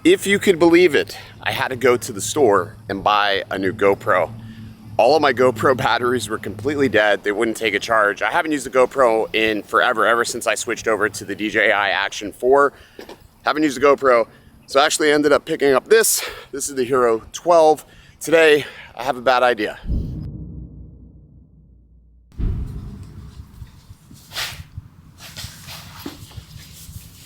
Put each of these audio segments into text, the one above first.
If you could believe it, I had to go to the store and buy a new GoPro. All of my GoPro batteries were completely dead. They wouldn't take a charge. I haven't used a GoPro in forever, ever since I switched over to the DJI Action 4. Haven't used a GoPro, so I actually ended up picking up this. This is the Hero 12. Today, I have a bad idea.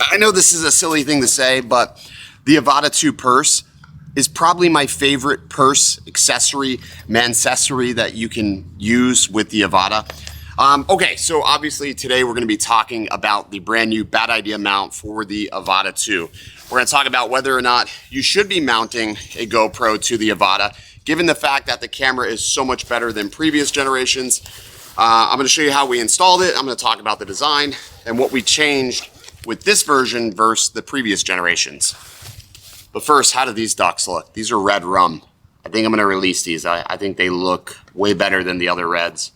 I know this is a silly thing to say, but the Avata 2 purse is probably my favorite purse accessory, mancessory that you can use with the Avata. Okay, so obviously today we're gonna be talking about the brand new bad idea mount for the Avata 2. We're gonna talk about whether or not you should be mounting a GoPro to the Avata, given the fact that the camera is so much better than previous generations. I'm gonna show you how we installed it. I'm gonna talk about the design and what we changed with this version versus the previous generations. But first, how do these ducks look? These are red rum. I think I'm gonna release these. I think they look way better than the other reds,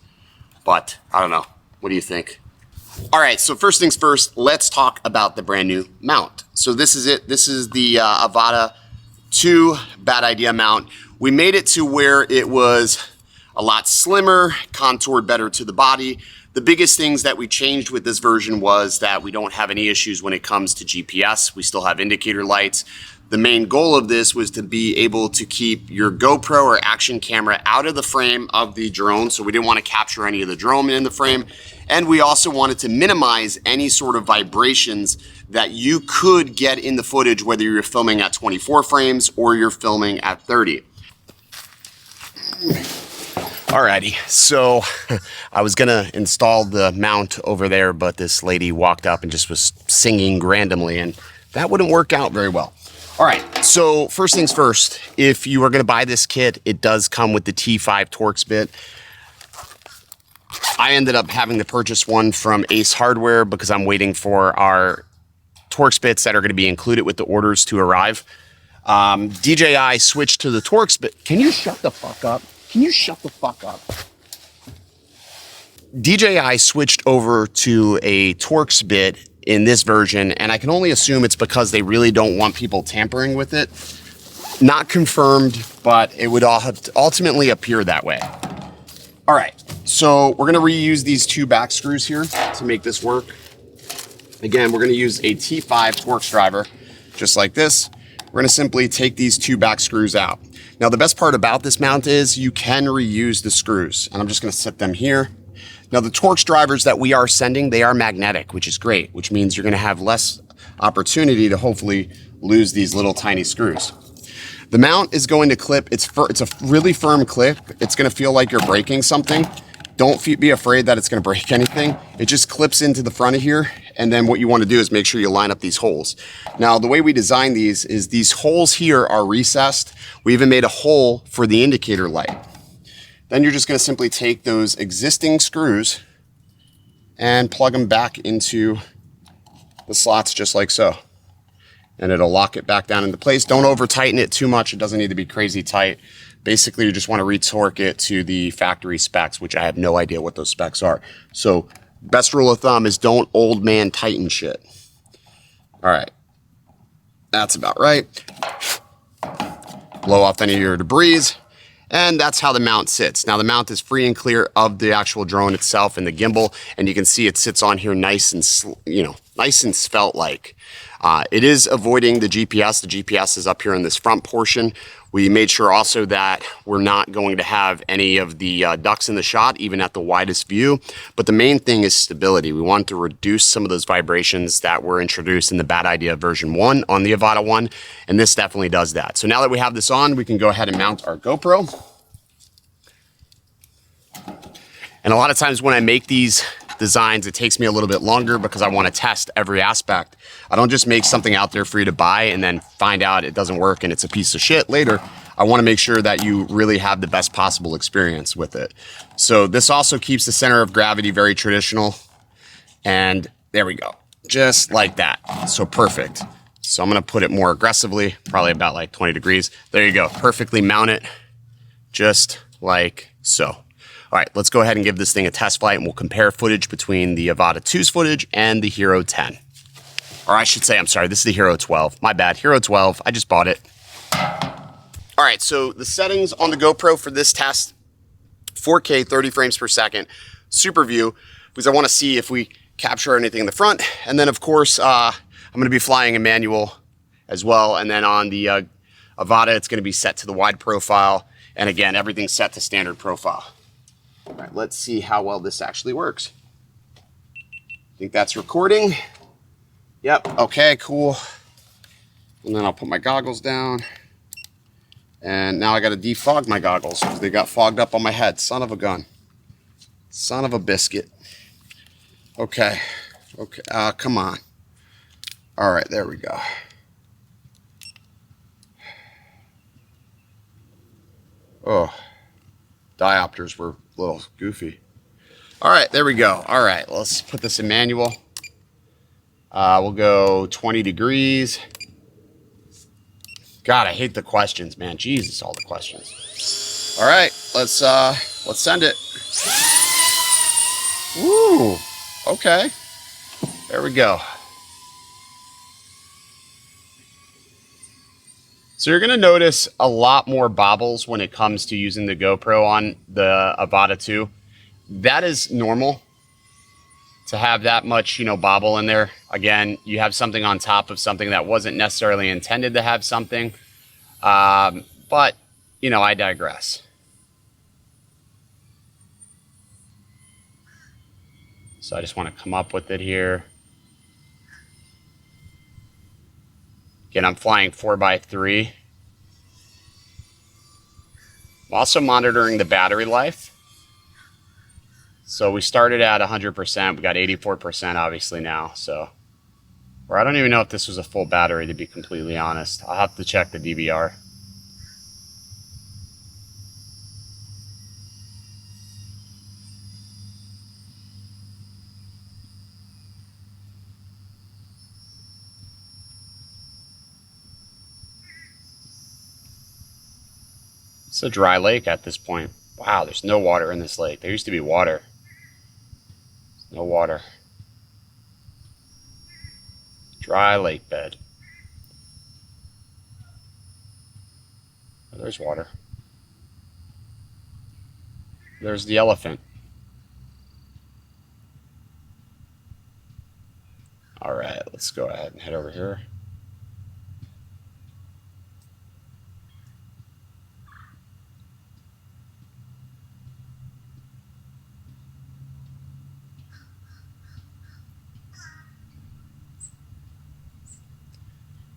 but I don't know. What do you think? All right, so first things first, let's talk about the brand new mount. So this is it. This is the Avata 2 bad idea mount. We made it to where it was a lot slimmer, contoured better to the body. The biggest things that we changed with this version was that we don't have any issues when it comes to GPS. We still have indicator lights. The main goal of this was to be able to keep your GoPro or action camera out of the frame of the drone. So we didn't want to capture any of the drone in the frame. And we also wanted to minimize any sort of vibrations that you could get in the footage, whether you're filming at 24 frames or you're filming at 30. Alrighty, so I was gonna install the mount over there, but this lady walked up and just was singing randomly, and that wouldn't work out very well. All right, so first things first, if you are gonna buy this kit, it does come with the T5 Torx bit. I ended up having to purchase one from Ace Hardware because I'm waiting for our Torx bits that are gonna be included with the orders to arrive. DJI switched to the Torx bit. Can you shut the fuck up? Can you shut the fuck up? DJI switched over to a Torx bit in this version, and I can only assume it's because they really don't want people tampering with it. Not confirmed, but it would all have to ultimately appear that way. All right, so we're gonna reuse these two back screws here to make this work. Again, we're gonna use a T5 Torx driver, just like this. We're gonna simply take these two back screws out. Now, the best part about this mount is you can reuse the screws, and I'm just gonna set them here. Now, the Torx drivers that we are sending, they are magnetic, which is great, which means you're gonna have less opportunity to hopefully lose these little tiny screws. The mount is going to clip, it's a really firm clip. It's gonna feel like you're breaking something. Don't be afraid that it's gonna break anything. It just clips into the front of here, and then what you wanna do is make sure you line up these holes. Now, the way we design these is these holes here are recessed. We even made a hole for the indicator light. Then you're just gonna simply take those existing screws and plug them back into the slots just like so. And it'll lock it back down into place. Don't over tighten it too much. It doesn't need to be crazy tight. Basically, you just want to retorque it to the factory specs, which I have no idea what those specs are. So best rule of thumb is don't old man tighten shit. All right, that's about right. Blow off any of your debris, and that's how the mount sits. Now the mount is free and clear of the actual drone itself and the gimbal, and you can see it sits on here nice and, nice and svelte-like. It is avoiding the GPS. The GPS is up here in this front portion. We made sure also that we're not going to have any of the ducks in the shot, even at the widest view. But the main thing is stability. We want to reduce some of those vibrations that were introduced in the bad idea version 1 on the Avata 1, and this definitely does that. So now that we have this on, we can go ahead and mount our GoPro. And a lot of times when I make these designs, it takes me a little bit longer because I want to test every aspect. I don't just make something out there for you to buy and then find out it doesn't work and it's a piece of shit later. I want to make sure that you really have the best possible experience with it. So this also keeps the center of gravity very traditional. And there we go, just like that. So perfect. So I'm going to put it more aggressively, probably about like 20 degrees. There you go, perfectly mount it, just like so. All right, let's go ahead and give this thing a test flight, and we'll compare footage between the Avata 2's footage and the Hero 10. Or I should say, I'm sorry, this is the Hero 12. My bad, Hero 12, I just bought it. All right, so the settings on the GoPro for this test, 4K, 30 frames per second, super view, because I want to see if we capture anything in the front. And then of course, I'm going to be flying a manual as well. And then on the Avata, it's going to be set to the wide profile. And again, everything's set to standard profile. All right, let's see how well this actually works. I think that's recording. Yep, okay, cool. And then I'll put my goggles down. And now I got to defog my goggles because they got fogged up on my head. Son of a gun. Son of a biscuit. Okay. Okay. Come on. All right, there we go. Oh, diopters were a little goofy. All right, there we go. All right, let's put this in manual. We'll go 20 degrees. God, I hate the questions, man. Jesus, all the questions. All right, let's send it. Woo, okay. There we go. So you're gonna notice a lot more bobbles when it comes to using the GoPro on the Avata 2. That is normal to have that much, bobble in there. Again, you have something on top of something that wasn't necessarily intended to have something. But, I digress. So I just want to come up with it here. Again, I'm flying 4x3. I'm also monitoring the battery life. So we started at 100%. We got 84% obviously now. So, or I don't even know if this was a full battery, to be completely honest. I'll have to check the DVR. It's a dry lake at this point. Wow, there's no water in this lake. There used to be water. No water. Dry lake bed. Oh, there's water. There's the elephant. All right, let's go ahead and head over here.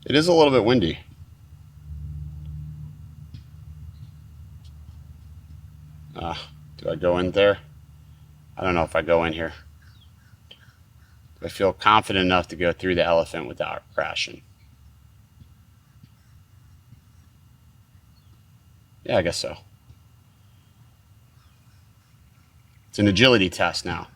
It is a little bit windy. Do I go in there? I don't know if I go in here. Do I feel confident enough to go through the elephant without crashing? Yeah, I guess so. It's an agility test now.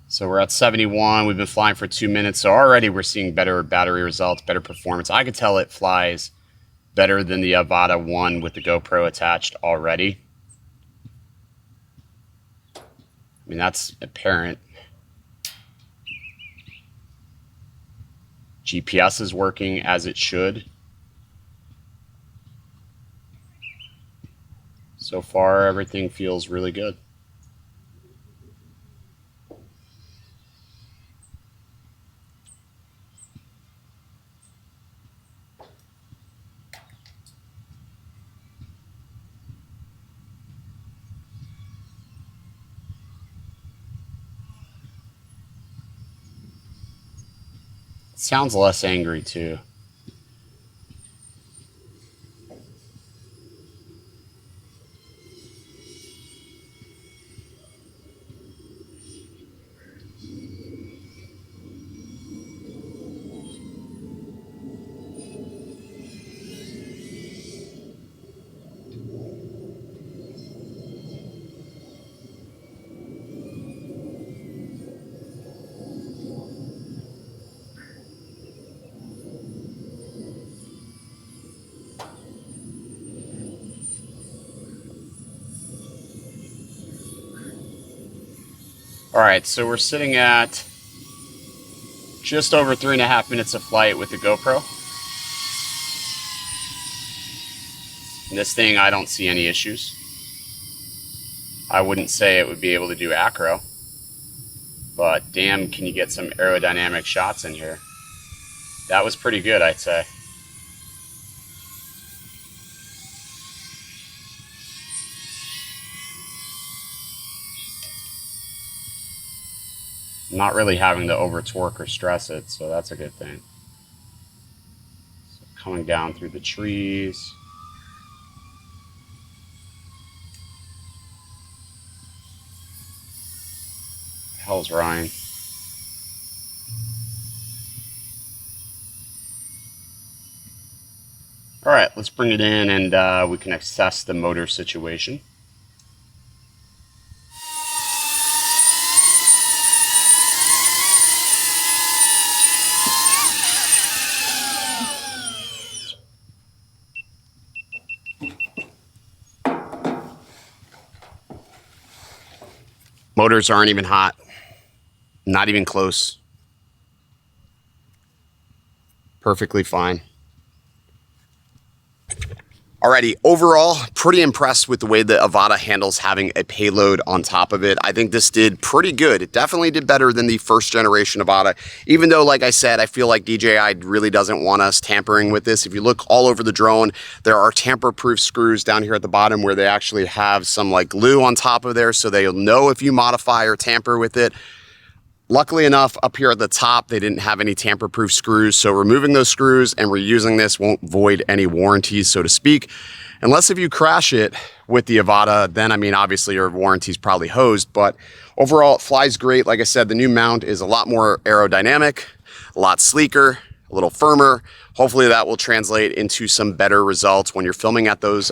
So we're at 71. We've been flying for 2 minutes. So already we're seeing better battery results, better performance. I could tell it flies better than the Avata 1 with the GoPro attached already. I mean, that's apparent. GPS is working as it should. So far, everything feels really good. It sounds less angry too. All right, so we're sitting at just over 3.5 minutes of flight with the GoPro. And this thing, I don't see any issues. I wouldn't say it would be able to do acro, but damn, can you get some aerodynamic shots in here. That was pretty good, I'd say. Not really having to over torque or stress it, so that's a good thing. So coming down through the trees. The hell's Ryan? All right, let's bring it in and we can assess the motor situation. Motors aren't even hot, not even close. Perfectly fine. Alrighty, overall, pretty impressed with the way the Avata handles having a payload on top of it. I think this did pretty good. It definitely did better than the first generation Avata, even though, like I said, I feel like DJI really doesn't want us tampering with this. If you look all over the drone, there are tamper-proof screws down here at the bottom where they actually have some like glue on top of there, so they'll know if you modify or tamper with it. Luckily enough, up here at the top, they didn't have any tamper-proof screws, so removing those screws and reusing this won't void any warranties, so to speak. Unless if you crash it with the Avata, then, I mean, obviously your warranty's probably hosed, but overall, it flies great. Like I said, the new mount is a lot more aerodynamic, a lot sleeker, a little firmer. Hopefully that will translate into some better results when you're filming at those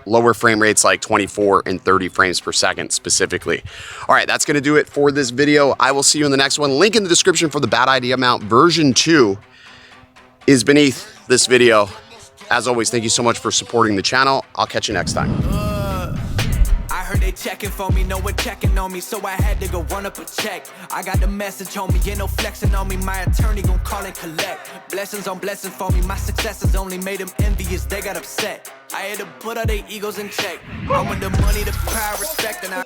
lower frame rates like 24 and 30 frames per second specifically. All right, that's gonna do it for this video. I will see you in the next one. Link in the description for the Bad Idea mount version 2 is beneath this video. As always, thank you so much for supporting the channel. I'll catch you next time. They checking for me, no one checking on me, so I had to go run up a check. I got the message on me, ain't no flexing on me. My attorney gon' call and collect. Blessings on blessings for me, my successes only made them envious, they got upset. I had to put all their egos in check. I want the money, the power, respect, and I